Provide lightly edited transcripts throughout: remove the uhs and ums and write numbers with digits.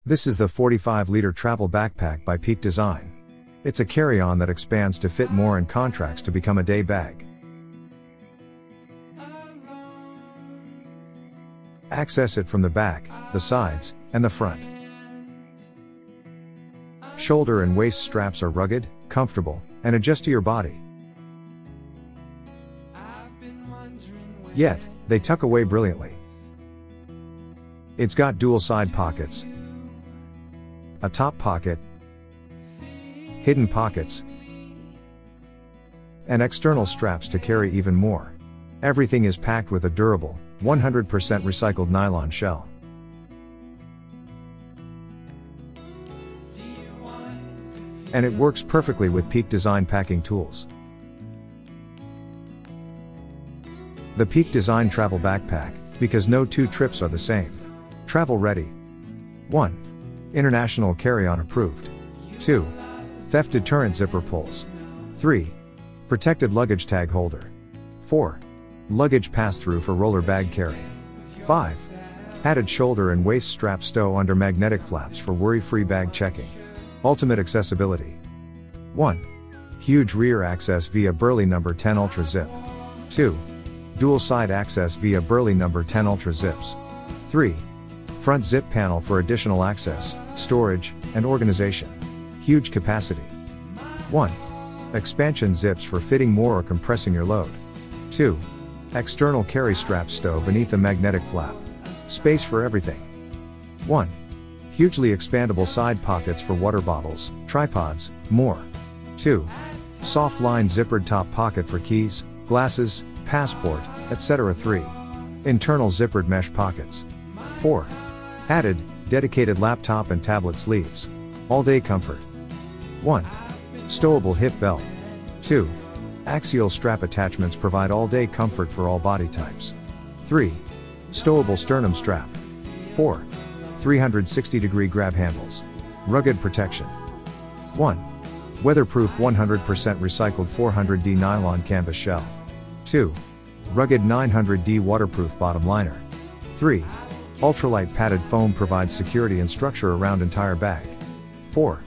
This is the 45-liter travel backpack by Peak Design. It's a carry-on that expands to fit more and contracts to become a day bag. Access it from the back, the sides, and the front. Shoulder and waist straps are rugged, comfortable, and adjust to your body. Yet, they tuck away brilliantly. It's got dual side pockets, a top pocket, hidden pockets, and external straps to carry even more. Everything is packed with a durable, 100% recycled nylon shell. And it works perfectly with Peak Design packing tools. The Peak Design Travel Backpack, because no two trips are the same. Travel ready. 1. International carry-on approved. 2. Theft deterrent zipper pulls. 3. Protected luggage tag holder. 4. Luggage pass-through for roller bag carry. 5. Added shoulder and waist strap stow under magnetic flaps for worry-free bag checking. Ultimate accessibility. 1. Huge rear access via Burley No. 10 Ultra Zip. 2. Dual side access via Burley No. 10 Ultra Zips. 3. Front zip panel for additional access, storage, and organization. Huge capacity. 1. Expansion zips for fitting more or compressing your load. 2. External carry strap stow beneath a magnetic flap. Space for everything. 1. Hugely expandable side pockets for water bottles, tripods, more. 2. Soft line zippered top pocket for keys, glasses, passport, etc. 3. Internal zippered mesh pockets. 4. Added, dedicated laptop and tablet sleeves. All-day comfort. 1. Stowable hip belt. 2. Axial strap attachments provide all-day comfort for all body types. 3. Stowable sternum strap. 4. 360-degree grab handles. Rugged protection. 1. Weatherproof 100% recycled 400D nylon canvas shell. 2. Rugged 900D waterproof bottom liner. 3. Ultralight padded foam provides security and structure around entire bag. 4.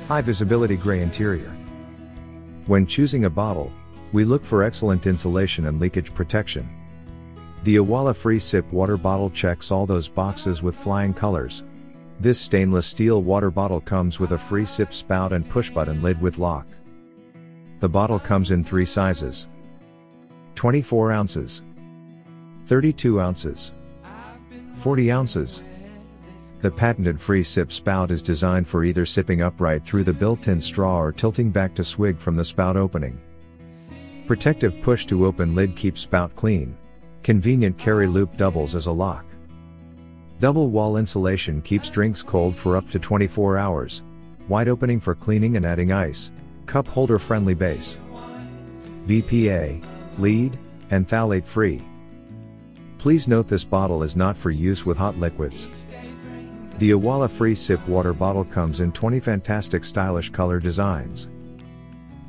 High visibility gray interior. When choosing a bottle, we look for excellent insulation and leakage protection. The Owala FreeSip Water Bottle checks all those boxes with flying colors. This stainless steel water bottle comes with a FreeSip spout and push-button lid with lock. The bottle comes in 3 sizes: 24 ounces, 32 ounces, 40 ounces. The patented FreeSip spout is designed for either sipping upright through the built-in straw or tilting back to swig from the spout opening. Protective push-to-open lid keeps spout clean. Convenient carry loop doubles as a lock. Double wall insulation keeps drinks cold for up to 24 hours. Wide opening for cleaning and adding ice. Cup holder friendly base. BPA, lead, and phthalate free. Please note this bottle is not for use with hot liquids. The Owala FreeSip Water Bottle comes in 20 fantastic stylish color designs.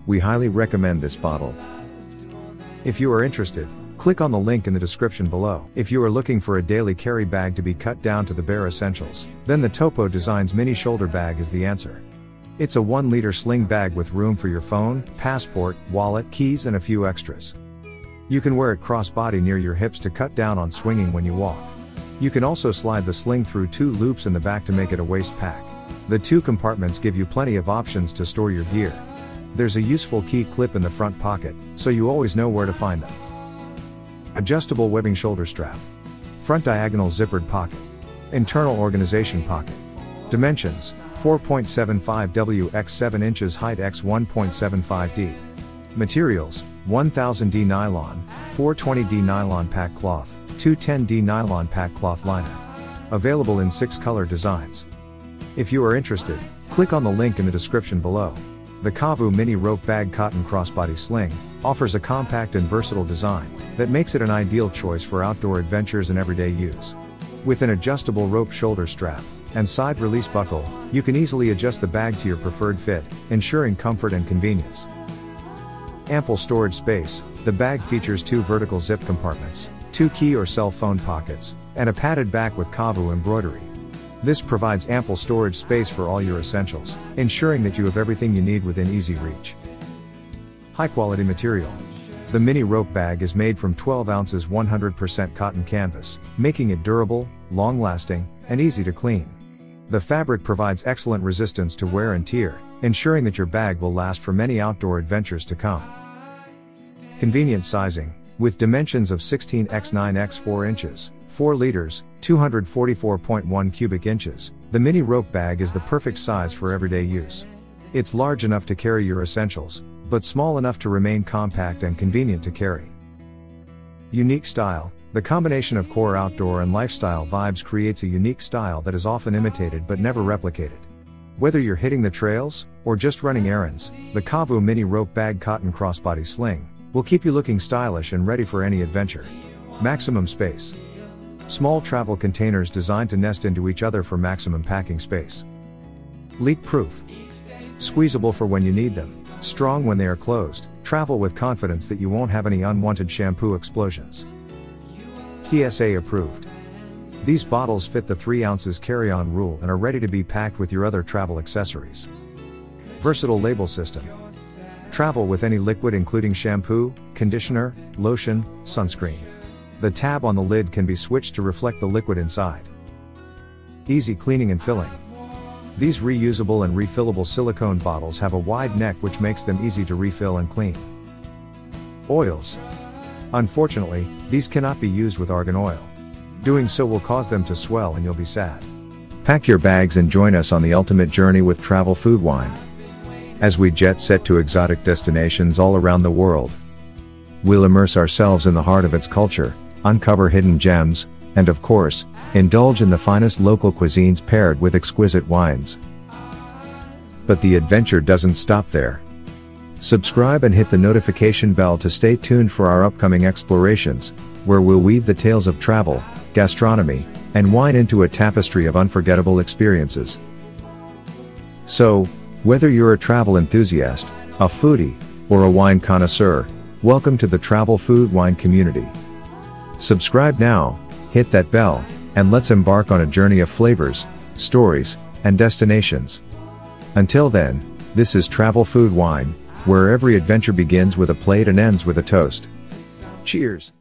We highly recommend this bottle. If you are interested, click on the link in the description below. If you are looking for a daily carry bag to be cut down to the bare essentials, then the Topo Designs mini shoulder bag is the answer. It's a 1-liter sling bag with room for your phone, passport, wallet, keys, and a few extras. You can wear it cross-body near your hips to cut down on swinging when you walk. You can also slide the sling through 2 loops in the back to make it a waist pack. The 2 compartments give you plenty of options to store your gear. There's a useful key clip in the front pocket, so you always know where to find them. Adjustable webbing shoulder strap. Front diagonal zippered pocket. Internal organization pocket. Dimensions: 4.75 W x 7 inches, height x 1.75 D. Materials: 1000D nylon, 420D nylon pack cloth, 210D nylon pack cloth liner. Available in 6 color designs. If you are interested, click on the link in the description below. The Kavu mini rope bag cotton crossbody sling offers a compact and versatile design that makes it an ideal choice for outdoor adventures and everyday use. With an adjustable rope shoulder strap and side release buckle, you can easily adjust the bag to your preferred fit, ensuring comfort and convenience. Ample storage space. The bag features 2 vertical zip compartments, 2 key or cell phone pockets, and a padded back with Kavu embroidery. This provides ample storage space for all your essentials, ensuring that you have everything you need within easy reach. High quality material. The mini rope bag is made from 12 ounces 100% cotton canvas, making it durable, long-lasting, and easy to clean. The fabric provides excellent resistance to wear and tear, ensuring that your bag will last for many outdoor adventures to come. Convenient sizing. With dimensions of 16 x 9 x 4 inches, 4 liters, 244.1 cubic inches, the mini rope bag is the perfect size for everyday use. It's large enough to carry your essentials, but small enough to remain compact and convenient to carry. Unique style. The combination of core outdoor and lifestyle vibes creates a unique style that is often imitated but never replicated. Whether you're hitting the trails, or just running errands, the Kavu mini rope bag cotton crossbody sling will keep you looking stylish and ready for any adventure. Maximum space. Small travel containers designed to nest into each other for maximum packing space. Leak proof. Squeezable for when you need them, strong when they are closed. Travel with confidence that you won't have any unwanted shampoo explosions. TSA approved. These bottles fit the 3 ounces carry-on rule and are ready to be packed with your other travel accessories. Versatile label system. Travel with any liquid including shampoo, conditioner, lotion, sunscreen. The tab on the lid can be switched to reflect the liquid inside. Easy cleaning and filling. These reusable and refillable silicone bottles have a wide neck which makes them easy to refill and clean. Oils. Unfortunately, these cannot be used with argan oil. Doing so will cause them to swell and you'll be sad. Pack your bags and join us on the ultimate journey with Travel Food Wine. As we jet set to exotic destinations all around the world, we'll immerse ourselves in the heart of its culture, uncover hidden gems, and of course, indulge in the finest local cuisines paired with exquisite wines. But the adventure doesn't stop there. Subscribe and hit the notification bell to stay tuned for our upcoming explorations, where we'll weave the tales of travel, gastronomy, and wine into a tapestry of unforgettable experiences. So, whether you're a travel enthusiast, a foodie, or a wine connoisseur, welcome to the Travel Food Wine community. Subscribe now, hit that bell, and let's embark on a journey of flavors, stories, and destinations. Until then, this is Travel Food Wine, where every adventure begins with a plate and ends with a toast. Cheers!